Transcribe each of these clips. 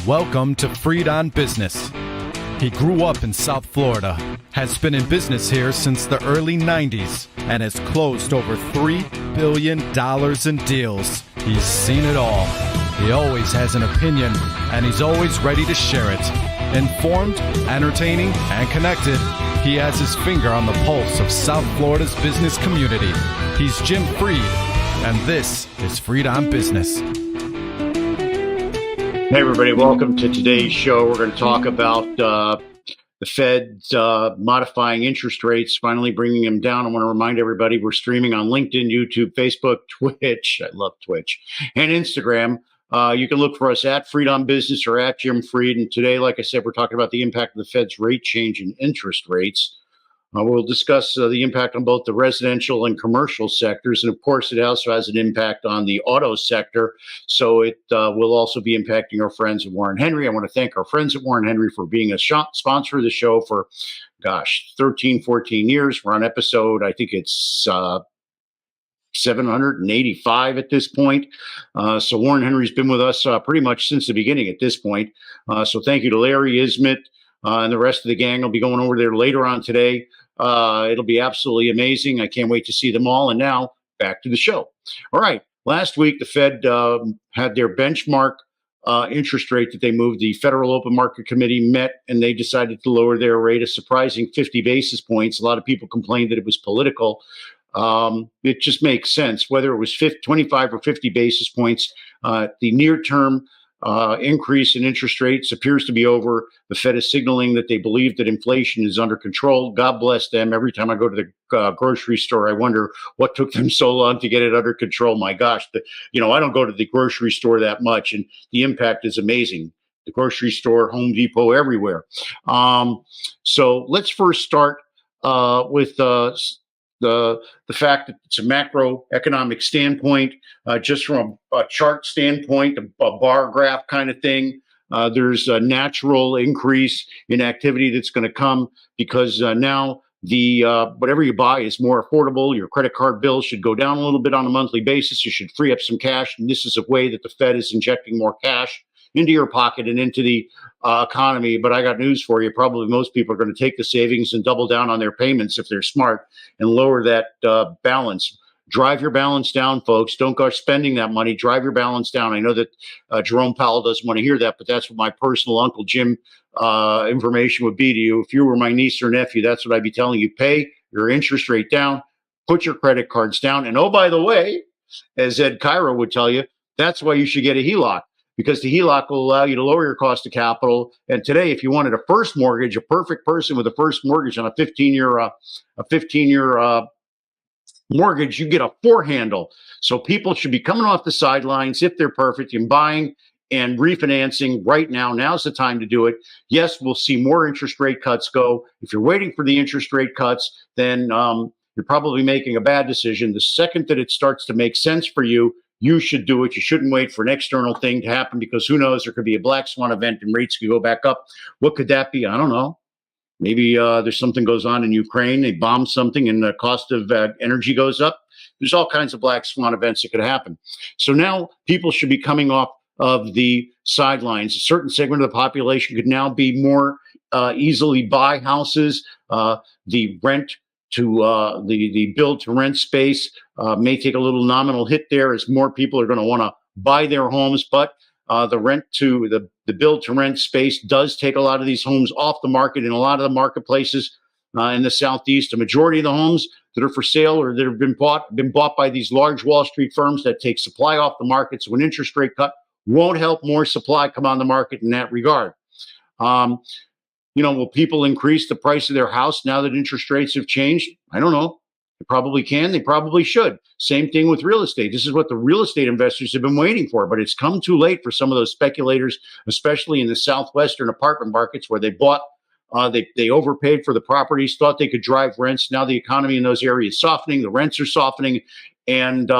Welcome to Freed on Business. He grew up in South Florida, has been in business here since the early 90s, and has closed over $3 billion in deals. He's seen it all. He always has an opinion, and he's always ready to share it. Informed, entertaining, and connected, he has his finger on the pulse of South Florida's business community. He's Jim Freed, and this is Freed on Business. Hey everybody, welcome to today's show. We're going to talk about the Fed's modifying interest rates, finally bringing them down. I want to remind everybody we're streaming on LinkedIn, YouTube, Facebook, Twitch. I love Twitch, and Instagram. You can look for us at Freed on Business or at Jim Freed. And today, like I said, we're talking about the impact of the Fed's rate change in interest rates. We'll discuss the impact on both the residential and commercial sectors. And of course, it also has an impact on the auto sector. So it will also be impacting our friends at Warren Henry. I want to thank our friends at Warren Henry for being a sponsor of the show for, 13, 14 years. We're on episode, I think it's 785 at this point. So Warren Henry's been with us pretty much since the beginning at this point. So thank you to Larry Ismet. And the rest of the gang will be going over there later on today. It'll be absolutely amazing. I can't wait to see them all. And now back to the show. All right. Last week, the Fed had their benchmark interest rate that they moved. The Federal Open Market Committee met and they decided to lower their rate a surprising 50 basis points. A lot of people complained that it was political. It just makes sense. Whether it was 25 or 50 basis points, the near-term increase in interest rates appears to be over. The Fed is signaling that they believe that inflation is under control. God bless them. Every time I go to the grocery store, I wonder what took them so long to get it under control. My gosh, I don't go to the grocery store that much, and the impact is amazing. The grocery store, Home Depot, everywhere. So let's first start with the fact that it's a macroeconomic standpoint, just from a chart standpoint, a bar graph kind of thing. There's a natural increase in activity that's going to come because now the whatever you buy is more affordable. Your credit card bill should go down a little bit on a monthly basis. You should free up some cash, and this is a way that the Fed is injecting more cash into your pocket and into the economy. But I got news for you. Probably most people are going to take the savings and double down on their payments if they're smart and lower that balance. Drive your balance down, folks. Don't go spending that money. Drive your balance down. I know that Jerome Powell doesn't want to hear that, but that's what my personal Uncle Jim information would be to you. If you were my niece or nephew, that's what I'd be telling you. Pay your interest rate down. Put your credit cards down. And oh, by the way, as Ed Cairo would tell you, that's why you should get a HELOC. Because the HELOC will allow you to lower your cost of capital. And today, if you wanted a first mortgage, a perfect person with a first mortgage on a 15-year mortgage, you get a 4 handle. So people should be coming off the sidelines if they're perfect and buying and refinancing right now. Now's the time to do it. Yes, we'll see more interest rate cuts go. If you're waiting for the interest rate cuts, then you're probably making a bad decision. The second that it starts to make sense for you, you should do it. You shouldn't wait for an external thing to happen because who knows, there could be a black swan event and rates could go back up. What could that be? I don't know. Maybe there's something goes on in Ukraine. They bomb something and the cost of energy goes up. There's all kinds of black swan events that could happen. So now people should be coming off of the sidelines. A certain segment of the population could now be more easily buy houses. The rent to the build to rent space may take a little nominal hit there as more people are going to want to buy their homes, but the rent to the build to rent space does take a lot of these homes off the market in a lot of the marketplaces in the Southeast. The majority of the homes that are for sale or that have been bought by these large Wall Street firms that take supply off the market. So an interest rate cut won't help more supply come on the market in that regard. Will people increase the price of their house now that interest rates have changed? I don't know. They probably can. They probably should. Same thing with real estate. This is what the real estate investors have been waiting for, but it's come too late for some of those speculators, especially in the southwestern apartment markets where they bought, they overpaid for the properties, thought they could drive rents. Now the economy in those areas is softening. The rents are softening. And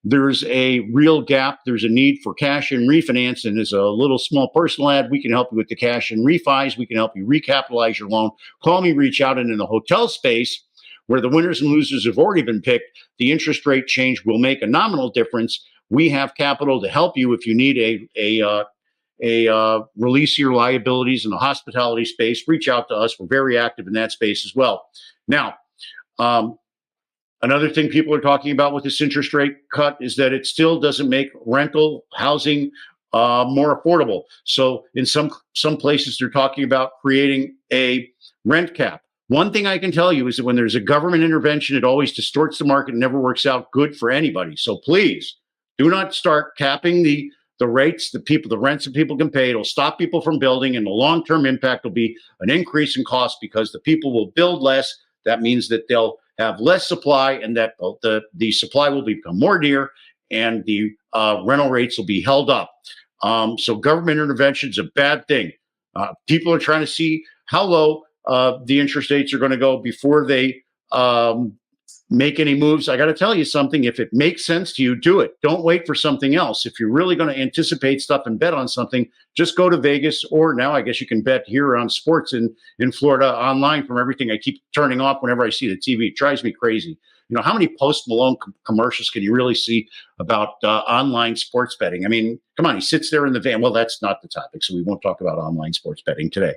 there's a real gap. There's a need for cash and refinance. And as a little small personal ad, we can help you with the cash and refis. We can help you recapitalize your loan. Call me, reach out. And in the hotel space, where the winners and losers have already been picked, the interest rate change will make a nominal difference. We have capital to help you if you need release your liabilities in the hospitality space, reach out to us. We're very active in that space as well. Now, another thing people are talking about with this interest rate cut is that it still doesn't make rental housing more affordable. So in some places, they're talking about creating a rent cap. One thing I can tell you is that when there's a government intervention, it always distorts the market and never works out good for anybody. So please do not start capping the rates the rents that people can pay. It'll stop people from building, and the long-term impact will be an increase in cost because the people will build less. That means that they'll have less supply, and that the supply will become more dear, and the rental rates will be held up. So government intervention is a bad thing. People are trying to see how low the interest rates are going to go before they make any moves. I got to tell you something. If it makes sense to you, do it. Don't wait for something else. If you're really going to anticipate stuff and bet on something, just go to Vegas, or now I guess you can bet here on sports in Florida online from everything I keep turning off whenever I see the TV. It drives me crazy. You know, how many Post Malone commercials can you really see about online sports betting? I mean, come on, he sits there in the van. Well, that's not the topic, so we won't talk about online sports betting today.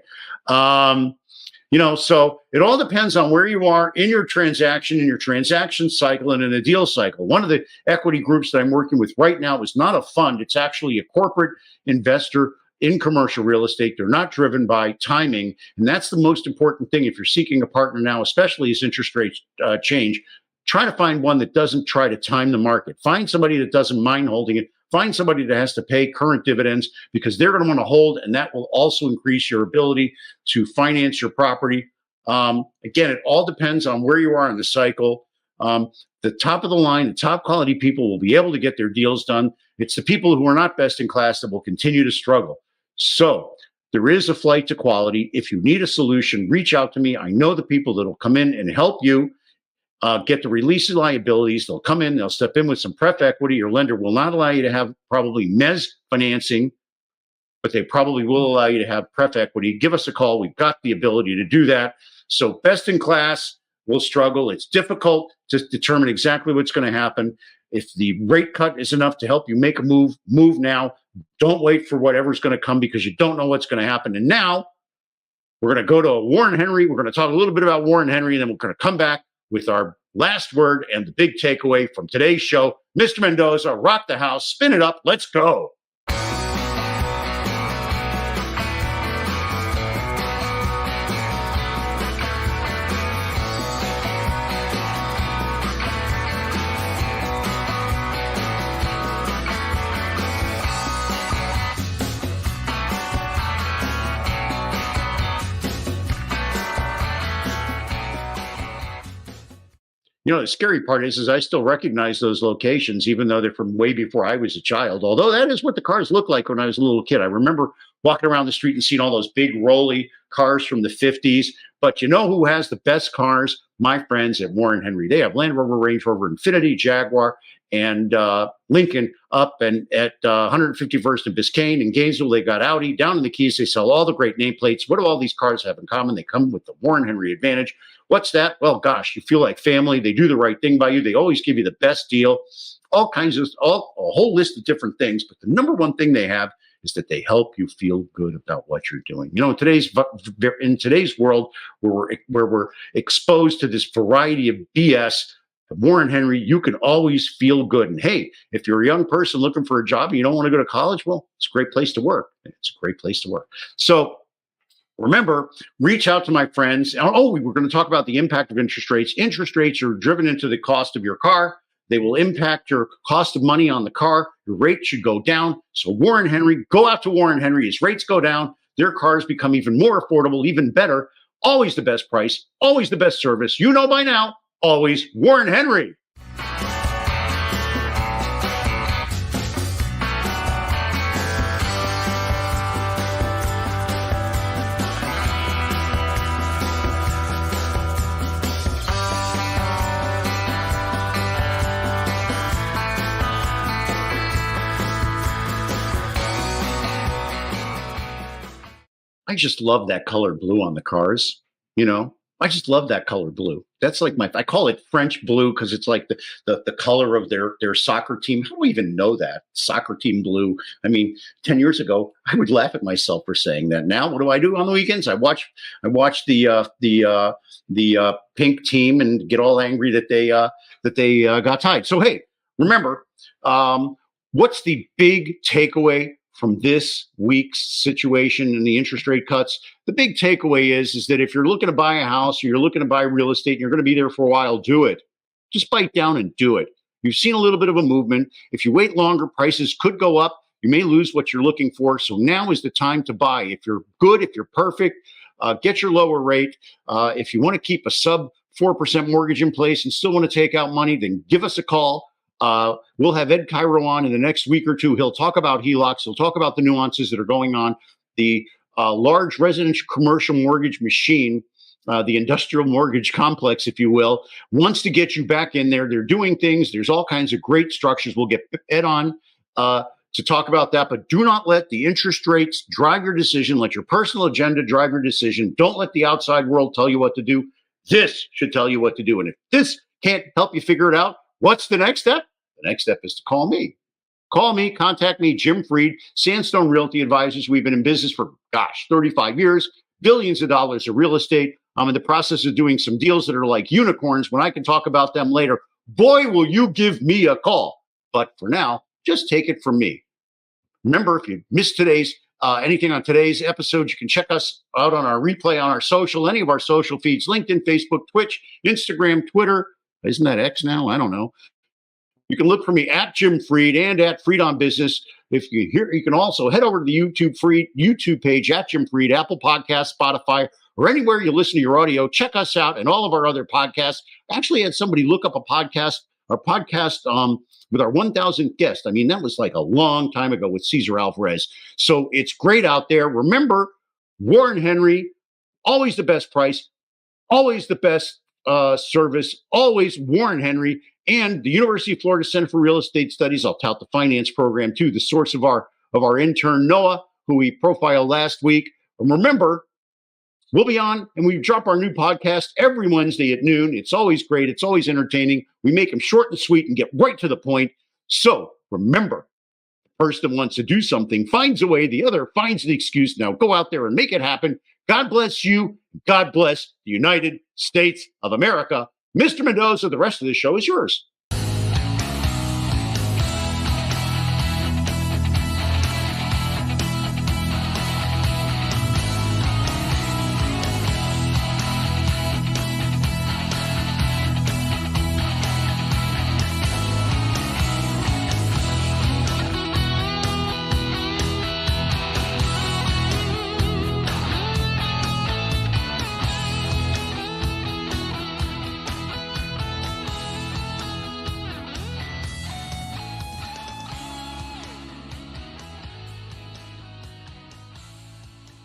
So it all depends on where you are in your transaction cycle, and in a deal cycle. One of the equity groups that I'm working with right now is not a fund. It's actually a corporate investor in commercial real estate. They're not driven by timing. And that's the most important thing. If you're seeking a partner now, especially as interest rates change, try to find one that doesn't try to time the market. Find somebody that doesn't mind holding it. Find somebody that has to pay current dividends, because they're going to want to hold, and that will also increase your ability to finance your property. Again, it all depends on where you are in the cycle. The top of the line, the top quality people will be able to get their deals done. It's the people who are not best in class that will continue to struggle. So there is a flight to quality. If you need a solution, reach out to me. I know the people that will come in and help you get the release of liabilities. They'll come in, they'll step in with some pref equity. Your lender will not allow you to have probably mezz financing, but they probably will allow you to have pref equity. Give us a call. We've got the ability to do that. So best in class will struggle. It's difficult to determine exactly what's going to happen. If the rate cut is enough to help you make a move now. Don't wait for whatever's going to come, because you don't know what's going to happen. And now we're going to go to Warren Henry. We're going to talk a little bit about Warren Henry, and then we're going to come back with our last word and the big takeaway from today's show. Mr. Mendoza, rock the house, spin it up, let's go. You know, the scary part is I still recognize those locations, even though they're from way before I was a child. Although that is what the cars looked like when I was a little kid. I remember walking around the street and seeing all those big rolly cars from the 50s. But you know who has the best cars? My friends at Warren Henry. They have Land Rover, Range Rover, Infiniti, Jaguar, and Lincoln up and at 151st and Biscayne. In Gainesville, they got Audi. Down in the Keys, they sell all the great nameplates. What do all these cars have in common? They come with the Warren Henry Advantage. What's that? Well, gosh, you feel like family. They do the right thing by you. They always give you the best deal. All kinds of, a whole list of different things. But the number one thing they have is that they help you feel good about what you're doing. You know, in today's world where we're exposed to this variety of BS, at Warren Henry, you can always feel good. And hey, if you're a young person looking for a job and you don't want to go to college, well, it's a great place to work. It's a great place to work. So remember, reach out to my friends. Oh, we were going to talk about the impact of interest rates. Interest rates are driven into the cost of your car. They will impact your cost of money on the car. Your rate should go down. So Warren Henry, go out to Warren Henry. As rates go down, their cars become even more affordable, even better. Always the best price, always the best service. You know by now, always Warren Henry. I just love that color blue on the cars. You know, I just love that color blue. That's like I call it French blue because it's like the color of their soccer team. How do we even know that? Soccer team blue. I mean, 10 years ago, I would laugh at myself for saying that. Now, what do I do on the weekends? I watch the pink team and get all angry that they got tied. So, hey, remember, what's the big takeaway from this week's situation and the interest rate cuts? The big takeaway is that if you're looking to buy a house or you're looking to buy real estate and you're going to be there for a while, do it. Just bite down and do it. You've seen a little bit of a movement. If you wait longer, prices could go up. You may lose what you're looking for. So now is the time to buy. If you're good, if you're perfect, get your lower rate. If you want to keep a sub 4% mortgage in place and still want to take out money, then give us a call. We'll have Ed Cairo on in the next week or two. He'll talk about HELOCs. He'll talk about the nuances that are going on. The large residential commercial mortgage machine, the industrial mortgage complex, if you will, wants to get you back in there. They're doing things. There's all kinds of great structures. We'll get Ed on to talk about that. But do not let the interest rates drive your decision. Let your personal agenda drive your decision. Don't let the outside world tell you what to do. This should tell you what to do. And if this can't help you figure it out, what's the next step? The next step is to call me. Call me, contact me, Jim Freed, Sandstone Realty Advisors. We've been in business for, 35 years, billions of dollars of real estate. I'm in the process of doing some deals that are like unicorns. When I can talk about them later, boy, will you give me a call. But for now, just take it from me. Remember, if you missed anything on today's episode, you can check us out on our replay on our social, any of our social feeds, LinkedIn, Facebook, Twitch, Instagram, Twitter. Isn't that X now? I don't know. You can look for me at Jim Freed and at Freed on Business. If you hear, you can also head over to the YouTube page at Jim Freed, Apple Podcasts, Spotify, or anywhere you listen to your audio. Check us out and all of our other podcasts. I actually had somebody look up our podcast with our 1,000th guest. I mean, that was like a long time ago with Cesar Alvarez. So it's great out there. Remember, Warren Henry, always the best price, always the best service, always Warren Henry, and the University of Florida Center for Real Estate Studies. I'll tout the finance program too, the source of our intern Noah, who we profiled last week. And remember, we'll be on and we drop our new podcast every Wednesday at noon. It's always great. It's always entertaining. We make them short and sweet and get right to the point. So remember, the person that wants to do something finds a way, the other finds the excuse. Now go out there and make it happen. God bless you. God bless the United States of America. Mr. Mendoza, the rest of the show is yours.